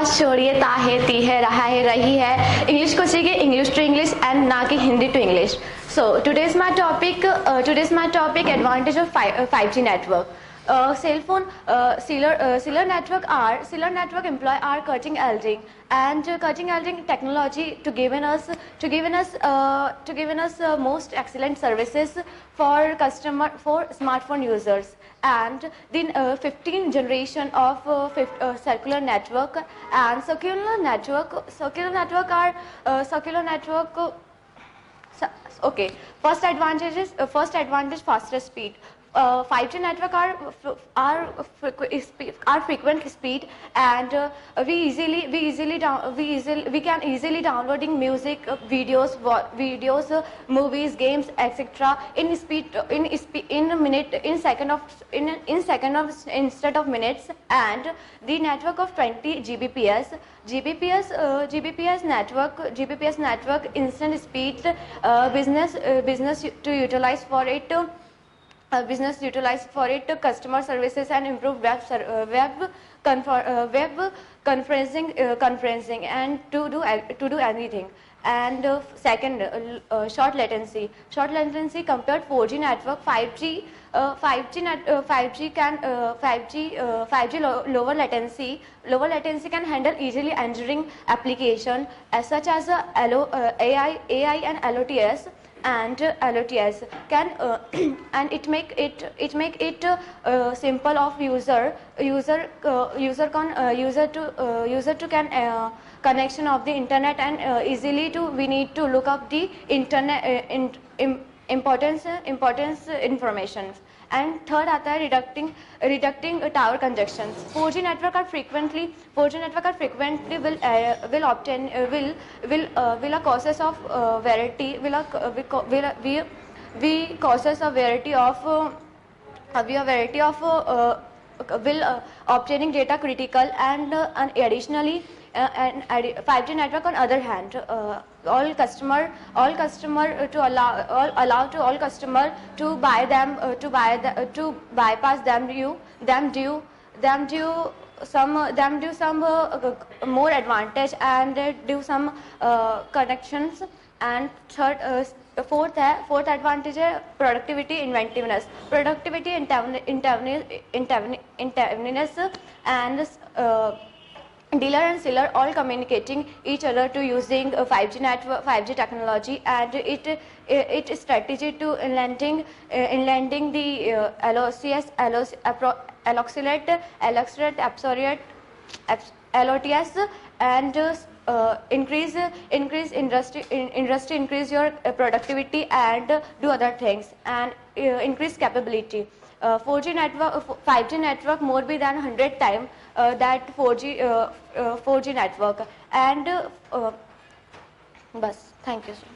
बस छोड़िए ताहे ती है रहा है रही है इंग्लिश को सीखिए इंग्लिश टू इंग्लिश एंड ना कि Hindi to English. So today's my topic advantage of 5G network. Cell phone cellular network employ our cutting edge technology to given us most excellent services for smartphone users, and the 15th generation of circular network and circular network. Okay, first advantage faster speed. 5G network are frequent speed, and we can easily downloading music, videos, movies, games, etc. in second instead of minutes. And the network of 20 Gbps network instant speed, business to utilize for it. Customer services and improve web conferencing and to do anything. And second, short latency compared 4G network. 5G lower latency can handle easily entering application such as AI and LOTS. And LOTS can and it make it simple of user to can connection of the internet, and easily to we need to look up the internet importance information. And third आता है reducing tower congestions. 4G network are frequently will a causes of variety of obtaining data critical, and additionally 5G network on other hand all customer to allow to all customer to bypass them due some more advantage and do some connections. And fourth advantage है productivity inventiveness, and dealer and seller all communicating each other to using 5G technology, and it strategy to inlanding the LOTS and increase your productivity and do other things, and increase capability. 5G network more be than 100 times that 4G network. And bas, thank you sir.